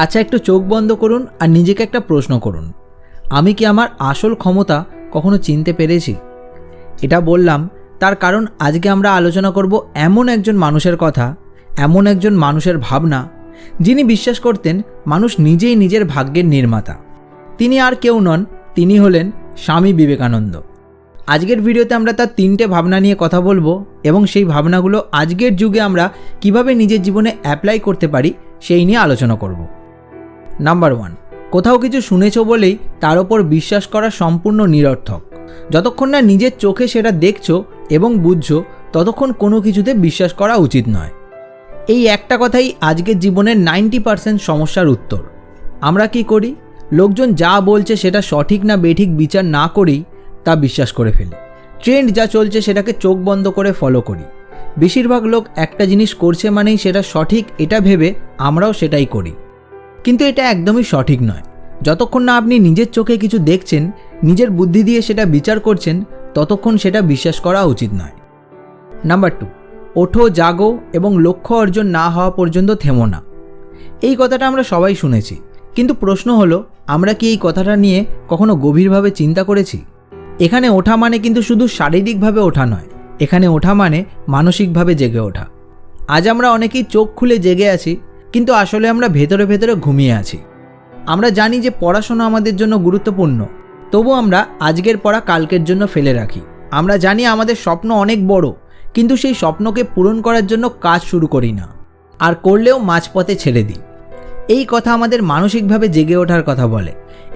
আচ্ছা, একটু চোখ বন্ধ করুন আর নিজেকে একটা প্রশ্ন করুন, আমি কি আমার আসল ক্ষমতা কখনো চিনতে পেরেছি? এটা বললাম তার কারণ আজকে আমরা আলোচনা করব এমন একজন মানুষের কথা, এমন একজন মানুষের ভাবনা, যিনি বিশ্বাস করতেন মানুষ নিজেই নিজের ভাগ্যের নির্মাতা। তিনি আর কেউ নন, তিনি হলেন স্বামী বিবেকানন্দ। আজকের ভিডিওতে আমরা তার 3টে ভাবনা নিয়ে কথা বলবো এবং সেই ভাবনাগুলো আজকের যুগে আমরা কিভাবে নিজের জীবনে অ্যাপ্লাই করতে পারি সেই নিয়ে আলোচনা করব। নাম্বার 1, কোথাও কিছু শুনেছো বলেই তার ওপর বিশ্বাস করা সম্পূর্ণ নিরর্থক। যতক্ষণ না নিজের চোখে সেটা দেখছো এবং বুঝছো, ততক্ষণ কোনো কিছুতে বিশ্বাস করা উচিত নয়। এই একটা কথাই আজকের জীবনের 90% সমস্যার উত্তর। আমরা কি করি? লোকজন যা বলছে সেটা সঠিক না বেঠিক বিচার না করেই তা বিশ্বাস করে ফেলি। ট্রেন্ড যা চলছে সেটাকে চোখ বন্ধ করে ফলো করি। বেশিরভাগ লোক একটা জিনিস করছে মানেই সেটা সঠিক এটা ভেবে আমরাও সেটাই করি, কিন্তু এটা একদমই সঠিক নয়। যতক্ষণ না আপনি নিজের চোখে কিছু দেখছেন, নিজের বুদ্ধি দিয়ে সেটা বিচার করছেন, ততক্ষণ সেটা বিশ্বাস করা উচিত নয়। নাম্বার 2, ওঠো, জাগো এবং লক্ষ্য অর্জন না হওয়া পর্যন্ত থেমো না। এই কথাটা আমরা সবাই শুনেছি, কিন্তু প্রশ্ন হলো আমরা কি এই কথাটা নিয়ে কখনো গভীরভাবে চিন্তা করেছি? এখানে ওঠা মানে কিন্তু শুধু শারীরিকভাবে ওঠা নয়, এখানে ওঠা মানে মানসিকভাবে জেগে ওঠা। আজ আমরা অনেকেই চোখ খুলে জেগে আছি, কিন্তু আসলে আমরা ভেতরে ভেতরে ঘুমিয়ে আছি। আমরা জানি যে পড়াশোনা আমাদের জন্য গুরুত্বপূর্ণ, তবু আমরা আজকের পড়া কালকের জন্য ফেলে রাখি। আমরা জানি আমাদের স্বপ্ন অনেক বড়, কিন্তু সেই স্বপ্নকে পূরণ করার জন্য কাজ শুরু করি না, আর করলেও মাঝপথে ছেড়ে দিই। এই কথা আমাদের মানসিকভাবে জেগে ওঠার কথা বলে।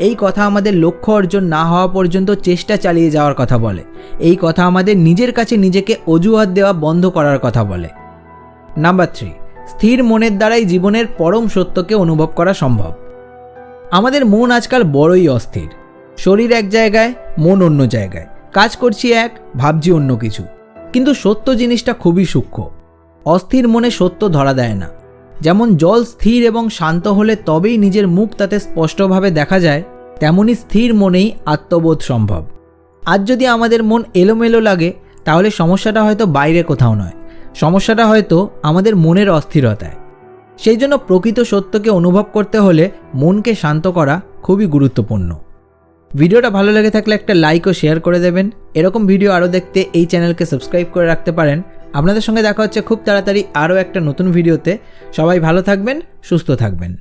এই কথা আমাদের লক্ষ্য অর্জন না হওয়া পর্যন্ত চেষ্টা চালিয়ে যাওয়ার কথা বলে। এই কথা আমাদের নিজের কাছে নিজেকে অজুহাত দেওয়া বন্ধ করার কথা বলে। নাম্বার 3, স্থির মনের দ্বারাই জীবনের পরম সত্যকে অনুভব করা সম্ভব। আমাদের মন আজকাল বড়ই অস্থির। শরীর এক জায়গায়, মন অন্য জায়গায়। কাজ করছি এক, ভাবছি অন্য কিছু। কিন্তু সত্য জিনিসটা খুবই সূক্ষ্ম। অস্থির মনে সত্য ধরা দেয় না। যেমন জল স্থির এবং শান্ত হলে তবেই নিজের মুখ তাতে স্পষ্টভাবে দেখা যায়, তেমনি স্থির মনেই আত্মবোধ সম্ভব। আজ যদি আমাদের মন এলোমেলো লাগে, তাহলে সমস্যাটা হয়তো বাইরে কোথাও নয়, সমস্যাটা হয়তো আমাদের মনের অস্থিরতায়। সেই জন্য প্রকৃত সত্যকে অনুভব করতে হলে মনকে শান্ত করা খুবই গুরুত্বপূর্ণ। ভিডিওটা ভালো লেগে থাকলে একটা লাইক ও শেয়ার করে দেবেন। এরকম ভিডিও আরও দেখতে এই চ্যানেলকে সাবস্ক্রাইব করে রাখতে পারেন। আপনাদের সঙ্গে দেখা হচ্ছে খুব তাড়াতাড়ি আরও একটা নতুন ভিডিওতে। সবাই ভালো থাকবেন, সুস্থ থাকবেন।